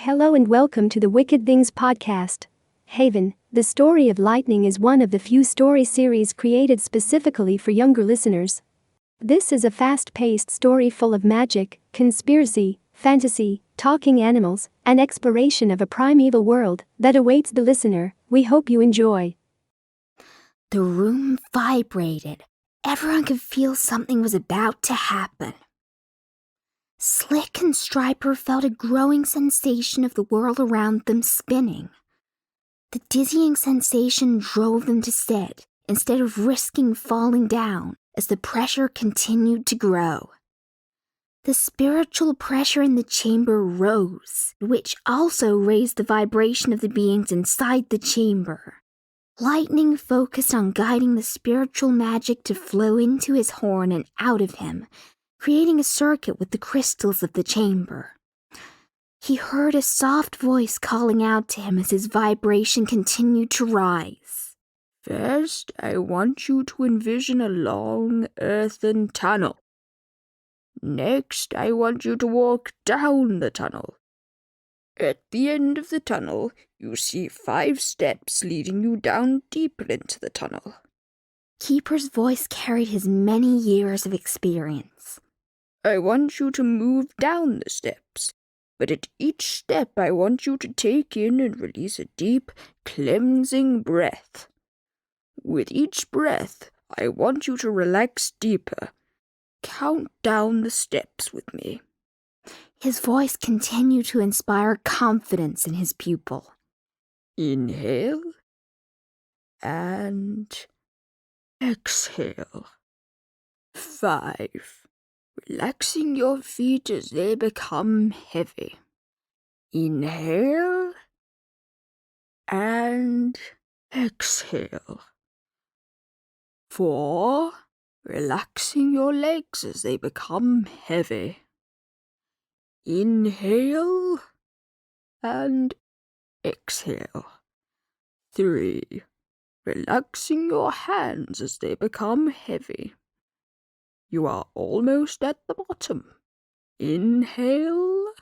Hello and welcome to the Wicked Things podcast. Haven, the story of lightning is one of the few story series created specifically for younger listeners. This is a fast-paced story full of magic, conspiracy, fantasy, talking animals, and exploration of a primeval world that awaits the listener. We hope you enjoy. The room vibrated. Everyone could feel something was about to happen. Slick and Striper felt a growing sensation of the world around them spinning. The dizzying sensation drove them to sit, instead of risking falling down as the pressure continued to grow. The spiritual pressure in the chamber rose, which also raised the vibration of the beings inside the chamber. Lightning focused on guiding the spiritual magic to flow into his horn and out of him, creating a circuit with the crystals of the chamber. He heard a soft voice calling out to him as his vibration continued to rise. First, I want you to envision a long earthen tunnel. Next, I want you to walk down the tunnel. At the end of the tunnel, you see 5 steps leading you down deeper into the tunnel. Keeper's voice carried his many years of experience. I want you to move down the steps, but at each step I want you to take in and release a deep, cleansing breath. With each breath, I want you to relax deeper. Count down the steps with me. His voice continued to inspire confidence in his pupil. Inhale and exhale. 5. Relaxing your feet as they become heavy. Inhale and exhale. 4. Relaxing your legs as they become heavy. Inhale and exhale. 3. Relaxing your hands as they become heavy. You are almost at the bottom. Inhale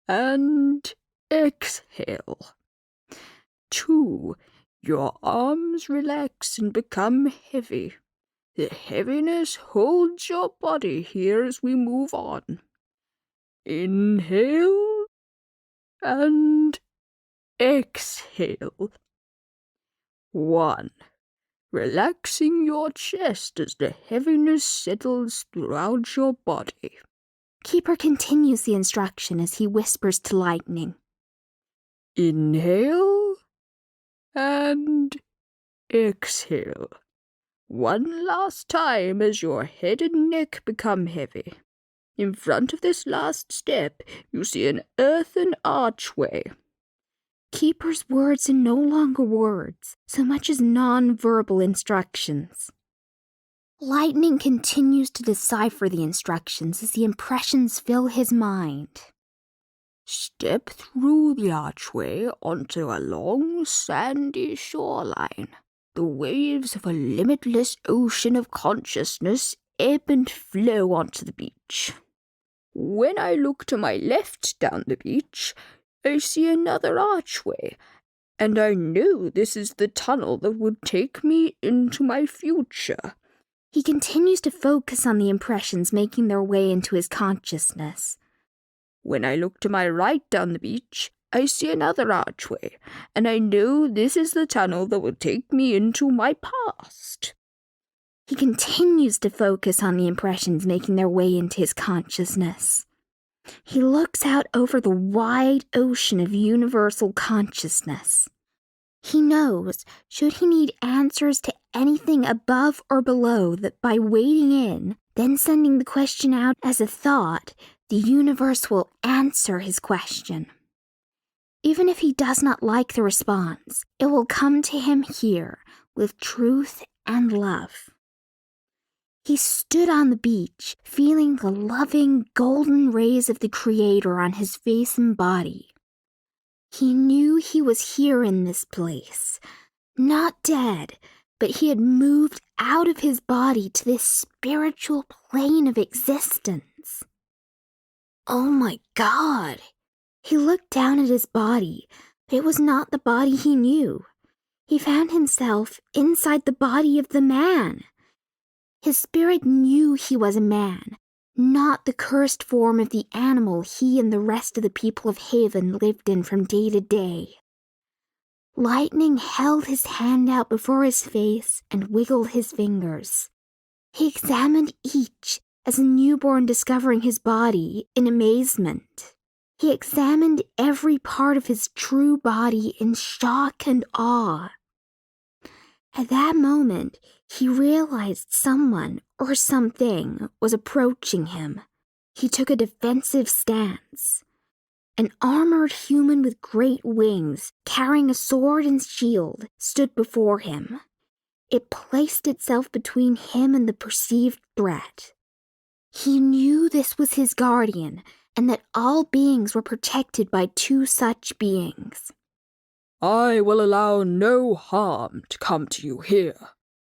and exhale. 2. Your arms relax and become heavy. The heaviness holds your body here as we move on. Inhale and exhale. 1. Relaxing your chest as the heaviness settles throughout your body. Keeper continues the instruction as he whispers to Lightning. Inhale and exhale. 1 last time as your head and neck become heavy. In front of this last step, you see an earthen archway. Keeper's words are no longer words, so much as non-verbal instructions. Lightning continues to decipher the instructions as the impressions fill his mind. Step through the archway onto a long, sandy shoreline. The waves of a limitless ocean of consciousness ebb and flow onto the beach. When I look to my left down the beach, I see another archway, and I know this is the tunnel that would take me into my future. He continues to focus on the impressions making their way into his consciousness. When I look to my right down the beach, I see another archway, and I know this is the tunnel that will take me into my past. He continues to focus on the impressions making their way into his consciousness. He looks out over the wide ocean of universal consciousness. He knows, should he need answers to anything above or below, that by wading in, then sending the question out as a thought, the universe will answer his question. Even if he does not like the response, it will come to him here with truth and love. He stood on the beach, feeling the loving, golden rays of the Creator on his face and body. He knew he was here in this place, not dead, but he had moved out of his body to this spiritual plane of existence. Oh my God! He looked down at his body, but it was not the body he knew. He found himself inside the body of the man. His spirit knew he was a man, not the cursed form of the animal he and the rest of the people of Haven lived in from day to day. Lightning held his hand out before his face and wiggled his fingers. He examined each as a newborn discovering his body in amazement. He examined every part of his true body in shock and awe. At that moment, he realized someone or something was approaching him. He took a defensive stance. An armored human with great wings, carrying a sword and shield, stood before him. It placed itself between him and the perceived threat. He knew this was his guardian, and that all beings were protected by two such beings. I will allow no harm to come to you here.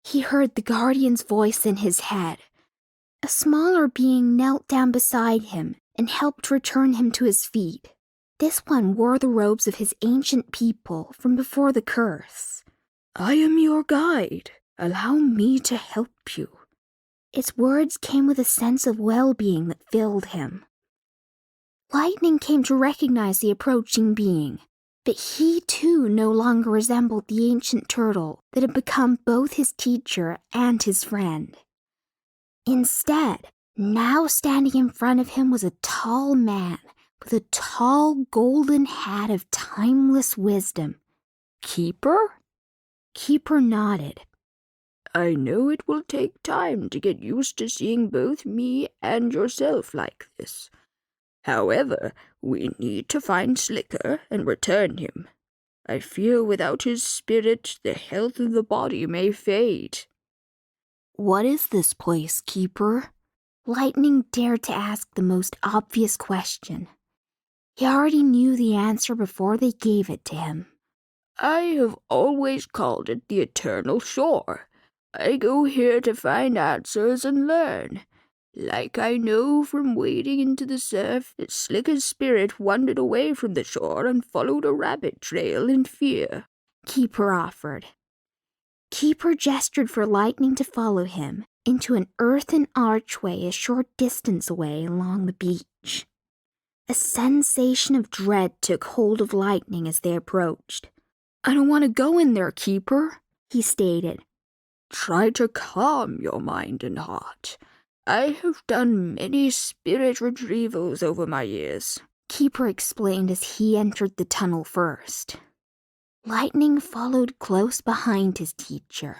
He heard the guardian's voice in his head. A smaller being knelt down beside him and helped return him to his feet. This one wore the robes of his ancient people from before the curse. I am your guide. Allow me to help you. Its words came with a sense of well-being that filled him. Lightning came to recognize the approaching being, but he too no longer resembled the ancient turtle that had become both his teacher and his friend. Instead, now standing in front of him was a tall man with a tall golden hat of timeless wisdom. Keeper? Keeper nodded. I know it will take time to get used to seeing both me and yourself like this. However, we need to find Slicker and return him. I fear without his spirit, the health of the body may fade. What is this place, Keeper? Lightning dared to ask the most obvious question. He already knew the answer before they gave it to him. I have always called it the Eternal Shore. I go here to find answers and learn. Like I know from wading into the surf that Slicker's spirit wandered away from the shore and followed a rabbit trail in fear. Keeper offered. Keeper gestured for Lightning to follow him into an earthen archway a short distance away along the beach. A sensation of dread took hold of Lightning as they approached. I don't want to go in there, Keeper, he stated. Try to calm your mind and heart. I have done many spirit retrievals over my years, Keeper explained as he entered the tunnel first. Lightning followed close behind his teacher.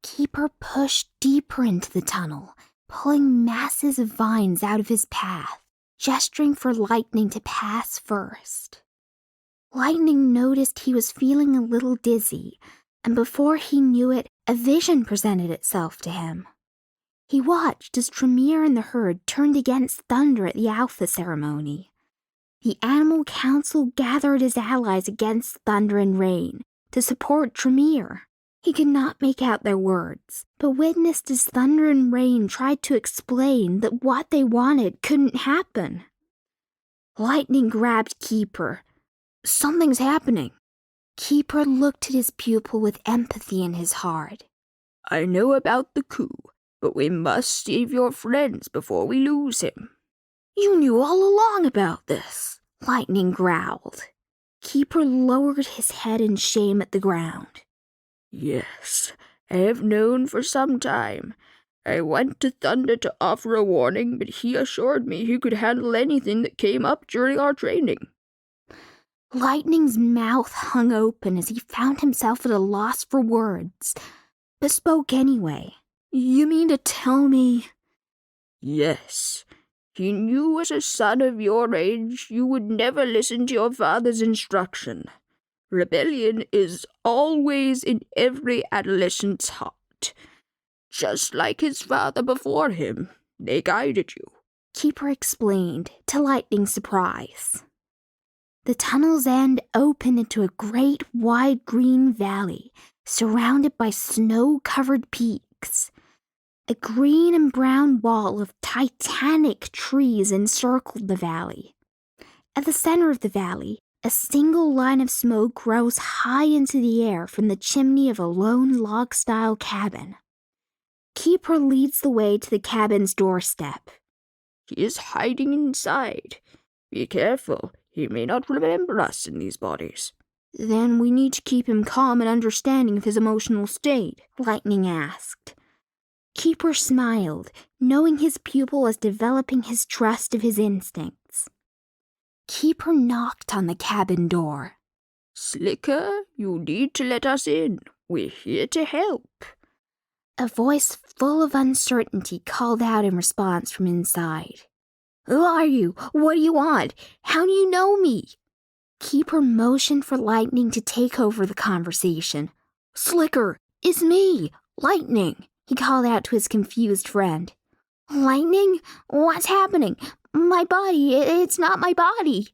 Keeper pushed deeper into the tunnel, pulling masses of vines out of his path, gesturing for Lightning to pass first. Lightning noticed he was feeling a little dizzy, and before he knew it, a vision presented itself to him. He watched as Tremere and the herd turned against Thunder at the Alpha ceremony. The Animal Council gathered as allies against Thunder and Rain to support Tremere. He could not make out their words, but witnessed as Thunder and Rain tried to explain that what they wanted couldn't happen. Lightning grabbed Keeper. Something's happening. Keeper looked at his pupil with empathy in his heart. I know about the coup, but we must save your friends before we lose him. You knew all along about this, Lightning growled. Keeper lowered his head in shame at the ground. Yes, I have known for some time. I went to Thunder to offer a warning, but he assured me he could handle anything that came up during our training. Lightning's mouth hung open as he found himself at a loss for words, but spoke anyway. You mean to tell me? Yes. He knew as a son of your age you would never listen to your father's instruction. Rebellion is always in every adolescent's heart. Just like his father before him, they guided you. Keeper explained, to Lightning's surprise. The tunnel's end opened into a great wide green valley, surrounded by snow-covered peaks. A green and brown wall of titanic trees encircled the valley. At the center of the valley, a single line of smoke rose high into the air from the chimney of a lone log-style cabin. Keeper leads the way to the cabin's doorstep. He is hiding inside. Be careful, he may not remember us in these bodies. Then we need to keep him calm and understanding of his emotional state, Lightning asked. Keeper smiled, knowing his pupil was developing his trust of his instincts. Keeper knocked on the cabin door. Slicker, you need to let us in. We're here to help. A voice full of uncertainty called out in response from inside. Who are you? What do you want? How do you know me? Keeper motioned for Lightning to take over the conversation. Slicker, it's me, Lightning, he called out to his confused friend. Lightning? What's happening? My body, it's not my body.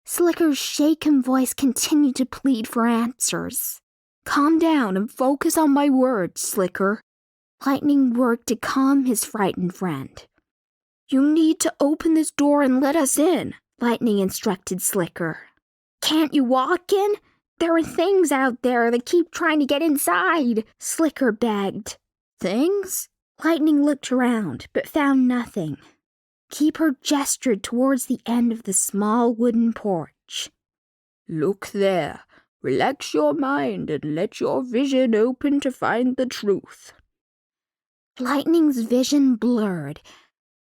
Slicker's shaken voice continued to plead for answers. Calm down and focus on my words, Slicker. Lightning worked to calm his frightened friend. You need to open this door and let us in, Lightning instructed Slicker. Can't you walk in? There are things out there that keep trying to get inside, Slicker begged. Things? Lightning looked around, but found nothing. Keeper gestured towards the end of the small wooden porch. Look there. Relax your mind and let your vision open to find the truth. Lightning's vision blurred,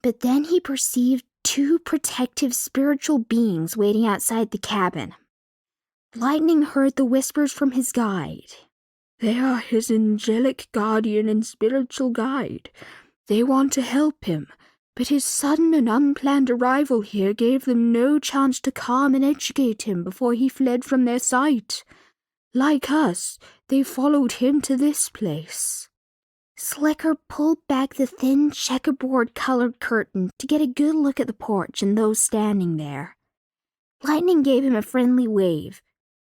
but then he perceived two protective spiritual beings waiting outside the cabin. Lightning heard the whispers from his guide. They are his angelic guardian and spiritual guide. They want to help him, but his sudden and unplanned arrival here gave them no chance to calm and educate him before he fled from their sight. Like us, they followed him to this place. Slicker pulled back the thin checkerboard-colored curtain to get a good look at the porch and those standing there. Lightning gave him a friendly wave.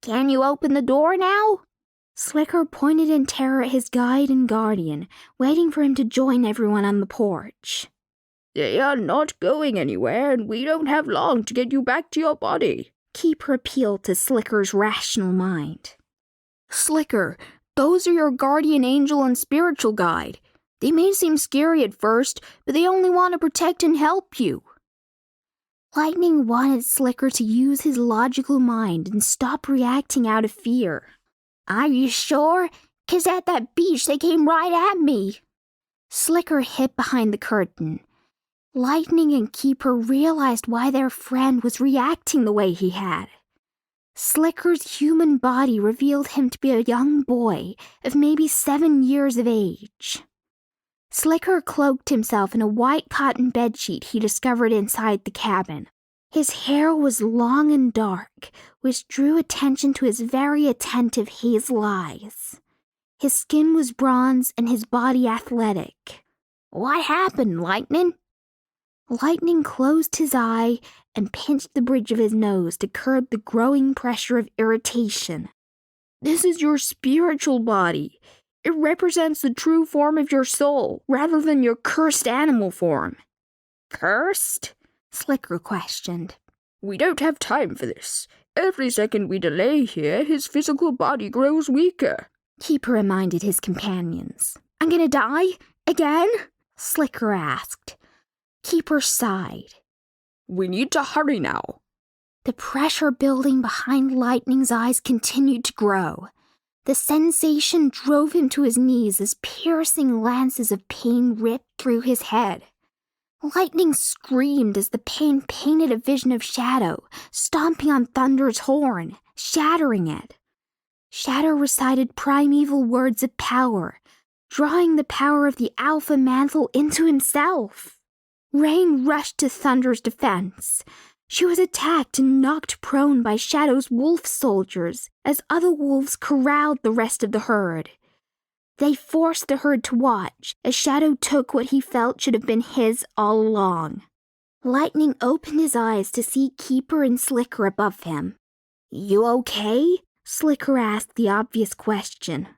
Can you open the door now? Slicker pointed in terror at his guide and guardian, waiting for him to join everyone on the porch. They are not going anywhere, and we don't have long to get you back to your body. Keeper appealed to Slicker's rational mind. Slicker, those are your guardian angel and spiritual guide. They may seem scary at first, but they only want to protect and help you. Lightning wanted Slicker to use his logical mind and stop reacting out of fear. Are you sure? 'Cause at that beach they came right at me. Slicker hid behind the curtain. Lightning and Keeper realized why their friend was reacting the way he had. Slicker's human body revealed him to be a young boy of maybe 7 years of age. Slicker cloaked himself in a white cotton bedsheet he discovered inside the cabin. His hair was long and dark, which drew attention to his very attentive hazel eyes. His skin was bronze and his body athletic. What happened, Lightning? Lightning closed his eye and pinched the bridge of his nose to curb the growing pressure of irritation. This is your spiritual body. It represents the true form of your soul, rather than your cursed animal form. Cursed? Slicker questioned. We don't have time for this. Every second we delay here, his physical body grows weaker. Keeper reminded his companions. I'm gonna die? Again? Slicker asked. Keeper sighed. We need to hurry now. The pressure building behind Lightning's eyes continued to grow. The sensation drove him to his knees as piercing lances of pain ripped through his head. Lightning screamed as the pain painted a vision of Shadow, stomping on Thunder's horn, shattering it. Shadow recited primeval words of power, drawing the power of the Alpha Mantle into himself. Rain rushed to Thunder's defense. She was attacked and knocked prone by Shadow's wolf soldiers as other wolves corralled the rest of the herd. They forced the herd to watch as Shadow took what he felt should have been his all along. Lightning opened his eyes to see Keeper and Slicker above him. You okay? Slicker asked the obvious question.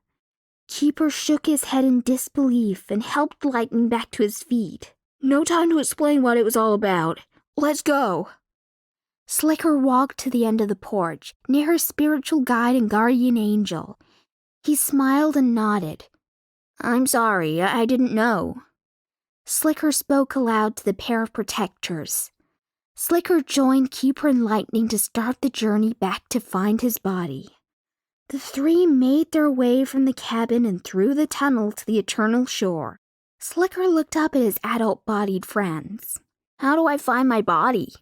Keeper shook his head in disbelief and helped Lightning back to his feet. No time to explain what it was all about. Let's go. Slicker walked to the end of the porch, near her spiritual guide and guardian angel. He smiled and nodded. "I'm sorry, I didn't know." Slicker spoke aloud to the pair of protectors. Slicker joined Keeper and Lightning to start the journey back to find his body. The three made their way from the cabin and through the tunnel to the eternal shore. Slicker looked up at his adult-bodied friends. "How do I find my body?"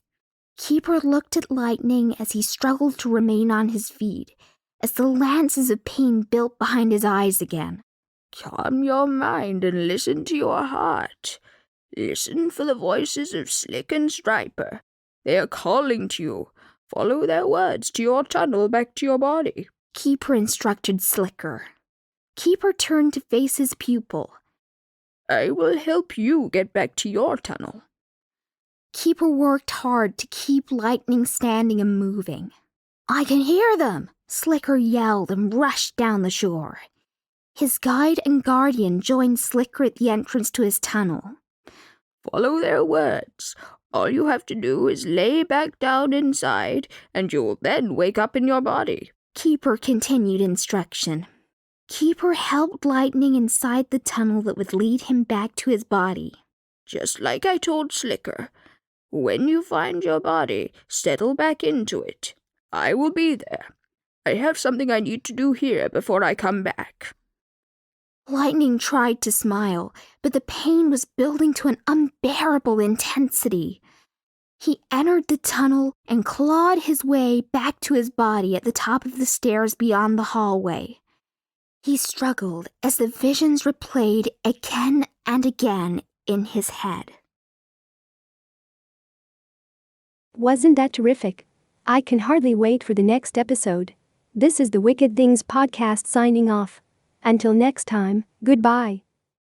Keeper looked at Lightning as he struggled to remain on his feet, as the lances of pain built behind his eyes again. "Calm your mind and listen to your heart. Listen for the voices of Slick and Striper. They are calling to you. Follow their words to your tunnel back to your body," Keeper instructed Slicker. Keeper turned to face his pupil. "I will help you get back to your tunnel." Keeper worked hard to keep Lightning standing and moving. "I can hear them!" Slicker yelled and rushed down the shore. His guide and guardian joined Slicker at the entrance to his tunnel. "Follow their words. All you have to do is lay back down inside, and you will then wake up in your body," Keeper continued instruction. Keeper helped Lightning inside the tunnel that would lead him back to his body. "Just like I told Slicker. When you find your body, settle back into it. I will be there. I have something I need to do here before I come back." Lightning tried to smile, but the pain was building to an unbearable intensity. He entered the tunnel and clawed his way back to his body at the top of the stairs beyond the hallway. He struggled as the visions replayed again and again in his head. Wasn't that terrific? I can hardly wait for the next episode. This is the Wicked Things podcast signing off. Until next time, goodbye.